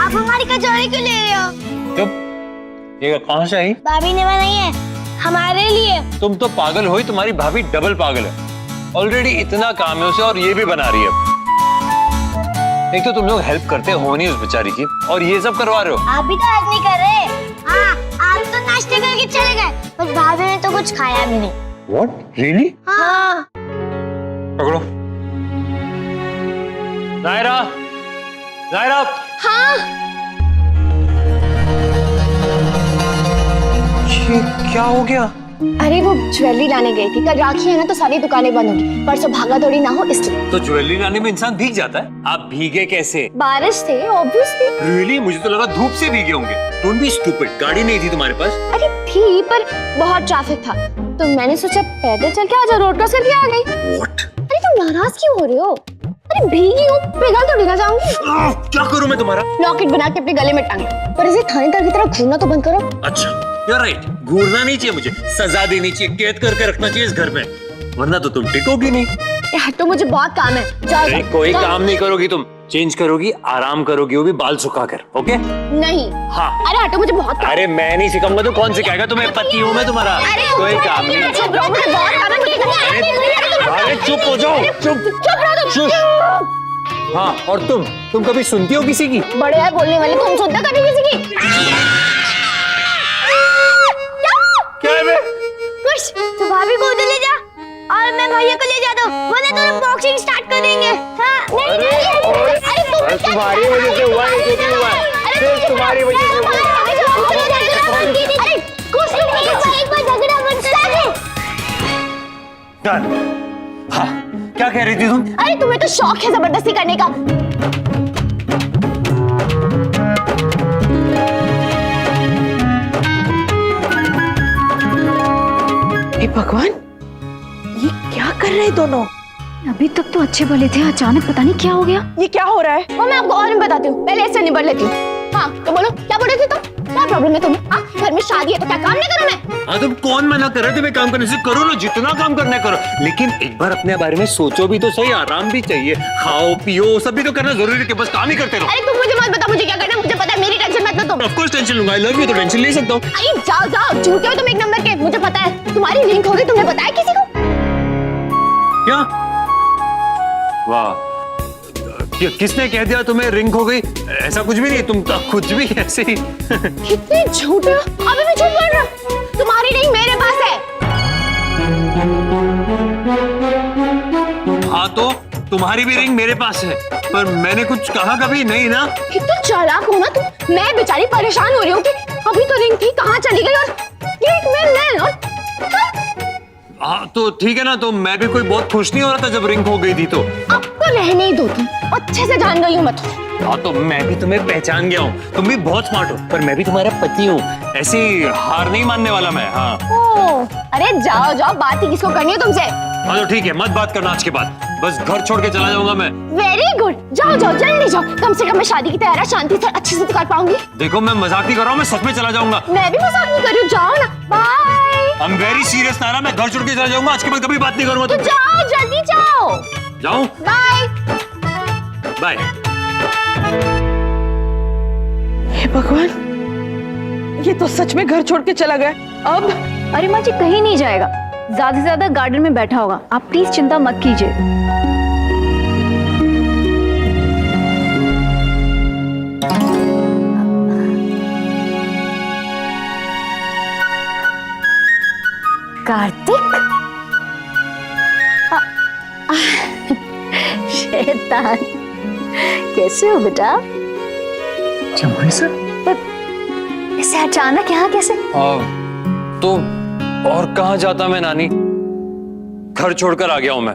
आप हमारी कचौड़ी क्यों ले रहे हो? चुप। ये कहाँ से आई? भाभी ने बनाई है हमारे लिए। तुम तो पागल हो, तुम्हारी भाभी डबल पागल है। ऑलरेडी इतना काम है उसे और ये भी बना रही है। एक तो तुम लोग हेल्प करते हो नहीं उस बेचारी की, और ये सब करवा रहे हो। आप भी तो हेल्प नहीं कर रहे। हाँ, आप तो नाश्ते करके चले गए, पर भाभी ने तो कुछ खाया भी नहीं। What? Really? हाँ। पकड़ो। नायरा, नायरा। हाँ। ये क्या हो गया? अरे वो ज्वेलरी लाने गई थी, कल राखी है ना तो सारी दुकानें बंद होंगी, परसों भागा दौड़ी ना हो इसलिए। तो ज्वेलरी लाने में इंसान भीग जाता है? आप भीगे कैसे? बारिश थे ऑब्वियसली। Really? मुझे तो लगा धूप से भीगे होंगे। Don't be stupid. गाड़ी नहीं थी तुम्हारे पास? अरे थी पर बहुत ट्रैफिक था, तो मैंने सोचा पैदल चल के आजा, रोड क्रॉस करके आ गई। What? अरे तुम नाराज क्यों हो रहे हो? अरे भीगी हूँ, पिघल थोड़ी ना जाऊंगी। क्या करूं मैं तुम्हारा? लॉकेट बना के अपने गले में टांग, पर इसे थानेदार की तरह घूरना तो बंद करो। अच्छा, you're right. घूरना नहीं चाहिए मुझे, सजा देनी चाहिए, कैद करके रखना चाहिए इस घर में, वरना तो तुम टिकोगी नहीं। यार तो मुझे बहुत काम है, जाओ। अरे कोई काम नहीं करोगी तुम, चेंज करोगी, आराम करोगी, वो भी बाल सुखाकर, ओके? नहीं। हाँ। अरे हटो, मुझे बहुत काम। अरे मैं नहीं सिखाऊंगा तो कौन सिखाएगा तुम्हें? पति हूँ मैं तुम्हारा, कोई काम नहीं। मुझे बहुत काम है, मुझे अरे चुप हो जाओ, चुप। हाँ, और तुम कभी सुनती हो किसी की? बड़े है बोलने वाले, तुम सुनते कभी किसी की? क्या है बे? कुछ तो भाभी को उधर ले जा और मैं भैया को ले जाता हूँ, वरना तो बॉक्सिंग स्टार्ट कर देंगे। हाँ, अरे तुम्हारी वजह से हुआ है, क्यों हुआ है? सिर्फ तुम्हारी वजह से हुआ है। अरे कुछ नहीं, एक बार झगड़ा बनता है। हाँ, क्या कह रही थी तुम? अरे तुम्हें तो शौक है जबरदस्ती करने का। हे भगवान, ये क्या कर रहे हैं दोनों? अभी तक तो अच्छे भले थे, अचानक पता नहीं क्या हो गया। ये क्या हो रहा है? वो मैं आपको और भी बताती हूँ, पहले इससे निबट लेती हूँ। हाँ तो बोलो, क्या बोल रहे थे तुम? क्या प्रॉब्लम है तुम्हें? हाँ, घर में शादी है तो क्या काम नहीं करूँ मैं? हाँ, तुम कौन मना कर रहे थे? मैं काम करने से करो ना, जितना काम करना है करो, लेकिन एक बार अपने बारे में सोचो भी तो सही, आराम भी चाहिए, खाओ पियो सब भी तो करना जरूरी है कि बस काम ही करते रहो। अरे तुम मुझे मत बता मुझे क्या करना है, मुझे पता है, मेरी टेंशन मत लो तुम। ऑफ कोर्स टेंशन लूंगा, आई लव यू तो टेंशन ले सकता हूँ। अरे जाओ जाओ, झूठे हो तुम एक नंबर के, मुझे पता है। तुम्हारी लिंक हो गई, तुमने बताया किसी को? क्या? वाह, किसने कह दिया तुम्हें रिंग हो गई? ऐसा कुछ भी नहीं, तुम तो खुद भी ऐसे ही। कितने झूठे हो, अभी भी झूठ बोल रहे हो। तुम्हारी रिंग मेरे पास है। हाँ तो तुम्हारी भी रिंग मेरे पास है, पर मैंने कुछ कहा कभी नहीं ना। कितना चालाक हो ना तुम। मैं बेचारी परेशान हो रही हूँ कि अभी तो रिंग थी, कहाँ चली गई, और गेट में मैं और हाँ तो ठीक है ना, तो मैं भी कोई बहुत खुश नहीं हो रहा था जब रिंग हो गई थी तो। अब तो रहने ही दो, तुम अच्छे से जान गई हूँ मैं तो। हाँ तो मैं भी तुम्हें पहचान गया हूँ, तुम भी बहुत स्मार्ट हो, पर मैं भी तुम्हारा पति हूँ, ऐसी हार नहीं मानने वाला मैं। हाँ ओह, अरे जाओ जाओ, बात ही किसको करनी है तुमसे? हाँ तो ठीक है, मत बात करना आज के बाद, बस घर छोड़ के चला जाऊंगा मैं। वेरी गुड, जाओ जाओ जल्दी जाओ, कम से कम मैं शादी की तैयारी शांति से अच्छे से तो कर पाऊंगी। देखो मैं मजाक नहीं कर रहा हूँ, मैं सच में चला जाऊंगा। मैं भी मजाक नहीं कर रही हूँ, जाओ ना, bye. I am very serious नारा, मैं घर छोड़ के चला जाऊंगा, आज के बाद कभी बात नहीं करूंगा तो तुमसे। जाओ जल्दी जाओ। जाऊं? Bye bye. हे भगवान, ये तो सच में घर छोड़ के चला गया। अब अरे माँ जी कहीं नहीं जाएगा, ज्यादा से ज्यादा गार्डन में बैठा होगा, आप प्लीज चिंता मत कीजिए। कार्तिक, शैतान, कैसे हो बेटा? इससे अचानक यहाँ कैसे? तो और कहाँ जाता मैं नानी, घर छोड़कर आ गया हूँ मैं।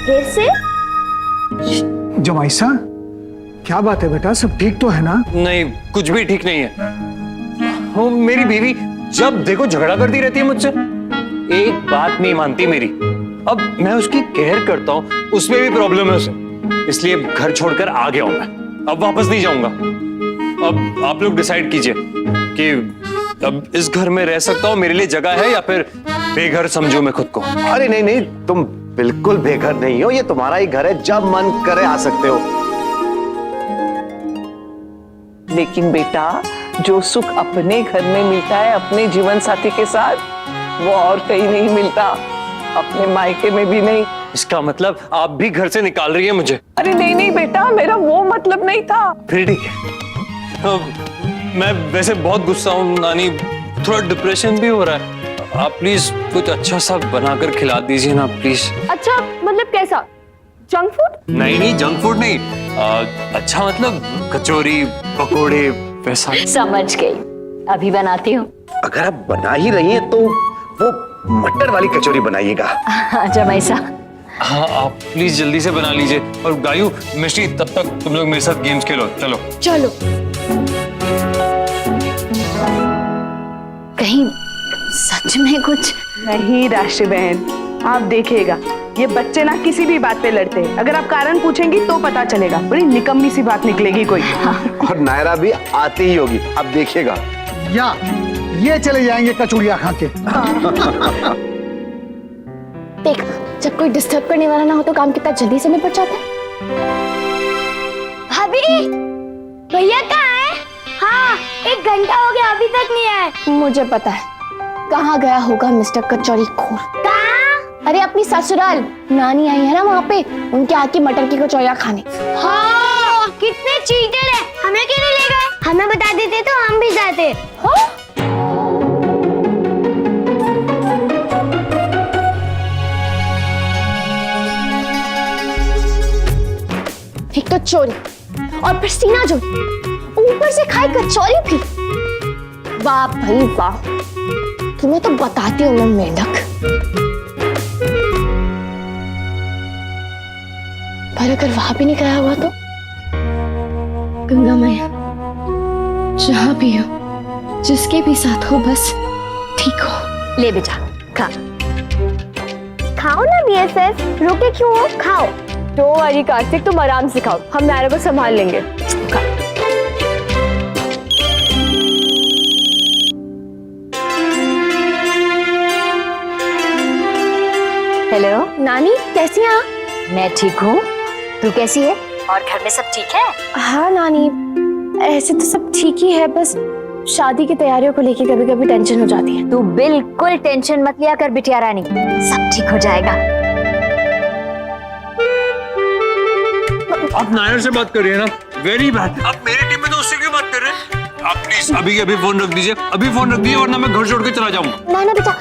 फिर से? जमाईसा, क्या बात है बेटा, सब ठीक तो है ना? नहीं, कुछ भी ठीक नहीं है। वो मेरी बीवी जब देखो झगड़ा करती रहती है मुझसे, एक बात नहीं मानती मेरी। अब मैं उसकी केयर करता हूँ, उसमें भी प्रॉब्लम है उसे, इसलिए घर छोड़कर आ गया हूं मैं, अब वापस नहीं जाऊंगा। अब आप लोग डिसाइड कीजिए कि अब इस घर में रह सकता हूँ, मेरे लिए जगह है, या फिर बेघर समझूं मैं खुद को। अरे नहीं नहीं, तुम बिल्कुल बेघर नहीं हो, ये तुम्हारा ही घर है, जब मन करे आ सकते हो। लेकिन बेटा, जो सुख अपने घर में मिलता है अपने जीवन साथी के साथ, वो और कहीं नहीं मिलता, अपने मायके में भी नहीं। इसका मतलब आप भी घर से निकाल रही है मुझे? अरे नहीं नहीं बेटा, मेरा वो मतलब नहीं था। फिर ठीक है। तो मैं वैसे बहुत गुस्सा हूँ नानी, थोड़ा डिप्रेशन भी हो रहा है। आप प्लीज कुछ अच्छा सा बनाकर खिला दीजिए ना प्लीज। अच्छा मतलब कैसा, जंक फूड? नहीं नहीं, जंक फूड नहीं, अच्छा मतलब कचौरी पकोड़े वैसा। समझ गई, अभी बनाती हूँ। अगर आप बना ही रही हैं तो वो मटर वाली कचौरी बनाइएगा। अच्छा मैसा। हाँ आप प्लीज जल्दी से बना लीजिए। और गायू मिष्टी, तब तक तुम लोग मेरे साथ गेम्स खेलो। चलो चलो। कहीं सच में कुछ नहीं राशि बहन, आप देखिएगा, ये बच्चे ना किसी भी बात पे लड़ते हैं। अगर आप कारण पूछेंगी तो पता चलेगा, बड़ी निकम्मी सी बात निकलेगी कोई। और नायरा भी आती ही होगी, अब देखिएगा। या ये चले जाएंगे कचौड़ियाँ खा के। देख, जब कोई डिस्टर्ब करने वाला ना हो तो काम कितना जल्दी से निपट जाता है। भाभी, भैया कहाँ है? हाँ, 1 घंटा हो गया अभी तक नहीं आए। मुझे पता है कहाँ गया होगा मिस्टर कचौरी खोर। कहाँ? अरे अपनी ससुराल, नानी आई है ना वहाँ पे, उनके हाथ की मटर की कचौरियाँ खाने। हाँ, कितने चीटर है, हमें क्यों नहीं ले गए? हमें बता देते तो हम भी जाते। हाँ? एक तो चोरी और फिर सीना चोरी, ऊपर से खाई कचौरी भी। वाह भाई वाह, तुम्हें तो बताती हूँ मैं मेंढक। पर अगर वहां भी नहीं गया हुआ तो? गंगा मैया, जहां भी हो, जिसके भी साथ हो, बस ठीक हो। ले बेटा खा। खाओ ना बीएसएस, रुके क्यों हो? खाओ। तो अरे कार्तिक, तुम आराम से खाओ, हम नायरा को संभाल लेंगे। हेलो नानी, कैसी हैं आप? मैं ठीक हूँ, तू कैसी है? और घर में सब ठीक है? हाँ नानी, ऐसे तो सब ठीक ही है, बस शादी की तैयारियों को लेके कभी कभी टेंशन हो जाती है। तू बिल्कुल टेंशन मत लिया कर बिटिया रानी, सब ठीक हो जाएगा। आप नायर से बात कर रही है ना? Very bad. आप मेरी टीम में तो उससे क्यों बात कर रहे हैं? आप प्लीज अभी अभी फोन रख दीजिए, अभी फोन रख दीजिए, वरना मैं घर छोड़ के चला जाऊंगा। ना ना बेटा,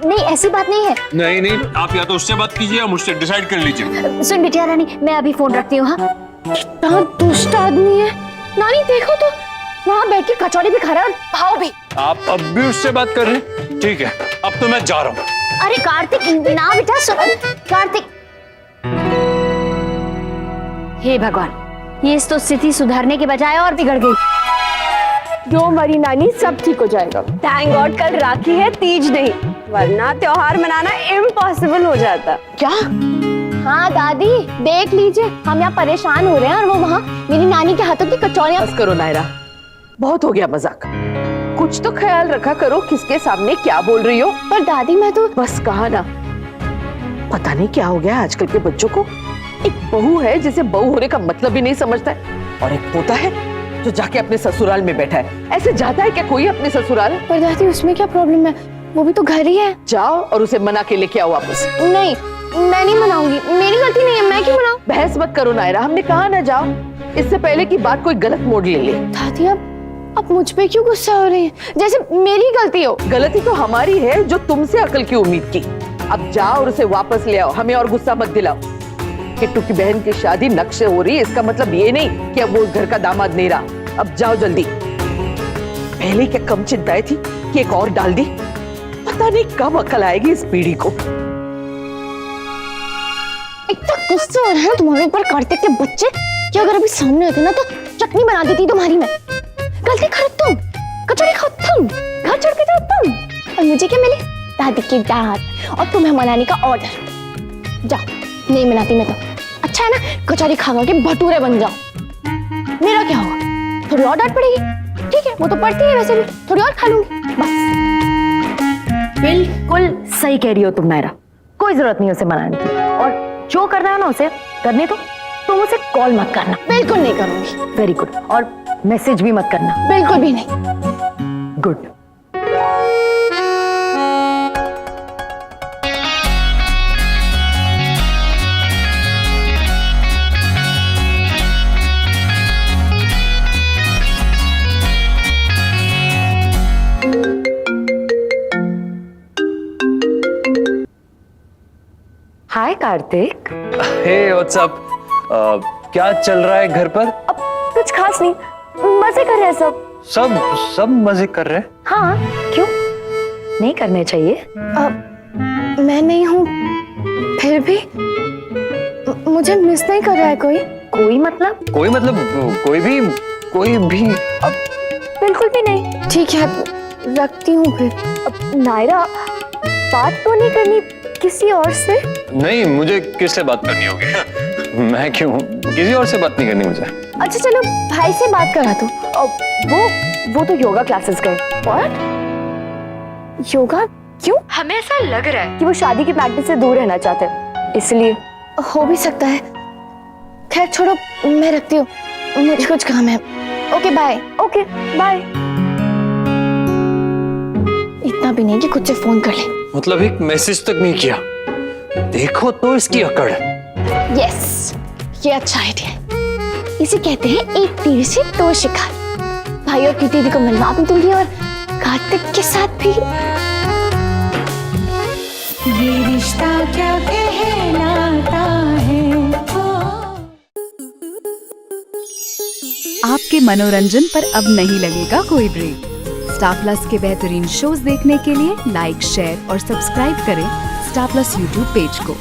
नहीं ऐसी बात नहीं है। नहीं नहीं, आप या तो उससे बात कीजिए या मुझसे, डिसाइड कर लीजिए। सुन बिटिया रानी, मैं अभी फोन रखती हूँ। हाँ कितना दुष्ट आदमी है। नानी देखो तो, वहाँ बैठ के कचौड़ी भी खा रहा है और भाव भी। आप अब भी उससे बात कर रहे हैं? ठीक है, अब तो मैं जा रहा हूँ। अरे कार्तिक ना बेटा, सुन कार्तिक। हे भगवान, ये तो स्थिति सुधारने के बजाय और बिगड़ गई। जो मरी नानी, सब ठीक हो जाएगा। थैंक गॉड कल राखी है, तीज नहीं, वरना त्योहार मनाना इम्पॉसिबल हो जाता। क्या? हाँ दादी, देख लीजिए, हम यहाँ परेशान हो रहे हैं और वो वहाँ मेरी नानी के हाथों की कचौड़ियाँ। बस करो नायरा, बहुत हो गया मजाक, कुछ तो ख्याल रखा करो किसके सामने क्या बोल रही हो। पर दादी मैं तो बस कहा ना, पता नहीं क्या हो गया आजकल के बच्चों को। एक बहू है जिसे बहू होने का मतलब भी नहीं समझता है, और एक पोता है जो जाके अपने ससुराल में बैठा है। ऐसे जाता है क्या कोई अपने ससुराल? पर दादी उसमें क्या प्रॉब्लम है, वो भी तो घर ही है। जाओ और उसे मना के लेके आओ वापस। नहीं, मैं नहीं मनाऊंगी, मेरी गलती नहीं है, मैं क्यों मनाऊं? बहस मत करो नायरा, हमने कहा ना जाओ, इससे पहले की बात कोई गलत मोड़ ले ले। दादी अब मुझ पे क्यों गुस्सा हो रही है, जैसे मेरी गलती हो। गलती तो हमारी है जो तुमसे अकल की उम्मीद की। अब जाओ और उसे वापस ले आओ, हमें और गुस्सा मत दिलाओ। किट्टू की बहन की शादी नक्शे हो रही है, इसका मतलब ये नहीं कि अब वो घर का दामाद नहीं रहा। अब जाओ जल्दी। पहले क्या कम चिंताएं थी कि एक और डाल दी? पता नहीं कब अकल आएगी इस पीढ़ी को। इतना गुस्सा हो रहा है तुम्हारे ऊपर कार्तिक के बच्चे कि अगर अभी सामने होते ना तो चटनी बना देती तुम्हारी मैं। गलती करो तुम, कचौड़ी खाओ तुम, घर छोड़ के जाओ तुम, और मुझे क्या मिले? दादी की डांट और तुम्हें मनाने का ऑर्डर। जाओ, नहीं मनाती मैं तो। अच्छा है ना, कचौड़ी खा के भटूरे बन जाओ। मेरा क्या होगा? थोड़ी और डांट पड़ेगी, ठीक है, वो तो पड़ती है वैसे भी, थोड़ी और खा लूंगी बस। बिल्कुल सही कह रही हो तुम नायरा, कोई जरूरत नहीं उसे मनाने की। और जो करना है ना उसे करने दो। तुम उसे कॉल मत करना। बिल्कुल नहीं करूंगी। Very good. और मैसेज भी मत करना। बिल्कुल भी नहीं। गुड। हाय कार्तिक। हे व्हाट्सअप। क्या चल रहा है घर पर? अब कुछ खास नहीं, मजे कर रहे हैं सब। सब मजे कर रहे हैं। हाँ, क्यों नहीं करने चाहिए? मैं नहीं हूँ फिर भी मुझे मिस नहीं कर रहा है कोई? कोई मतलब? कोई भी अब बिल्कुल भी नहीं। ठीक है, रखती हूँ फिर। अब नायरा, बात तो नहीं करनी किसी और से? नहीं, मुझे किससे बात करनी होगी? मैं क्यों? किसी और से बात नहीं करनी मुझे। अच्छा चलो भाई से बात करा दो। वो तो योगा क्लासेस गए। What? योगा क्यों? हमें ऐसा लग रहा है कि वो शादी की प्रैक्टिस से दूर रहना चाहते हैं, इसलिए। हो भी सकता है। खैर छोड़ो, मैं रखती हूँ, मुझे कुछ काम है। Okay bye. Okay bye. इतना भी नहीं कि खुद से फोन कर ले। मतलब एक मैसेज तक नहीं किया। देखो तो इसकी अकड़। यस, ये अच्छा आइडिया है। इसे कहते हैं एक तीर से दो शिकार। भाई और प्रीति दीदी को मिलवा भी दूंगी और कार्तिक के साथ भी। ये रिश्ता क्या कहलाता है। आपके मनोरंजन पर अब नहीं लगेगा कोई ब्रेक। स्टार प्लस के बेहतरीन शोज देखने के लिए लाइक, शेयर और सब्सक्राइब करें स्टार प्लस यूट्यूब पेज को।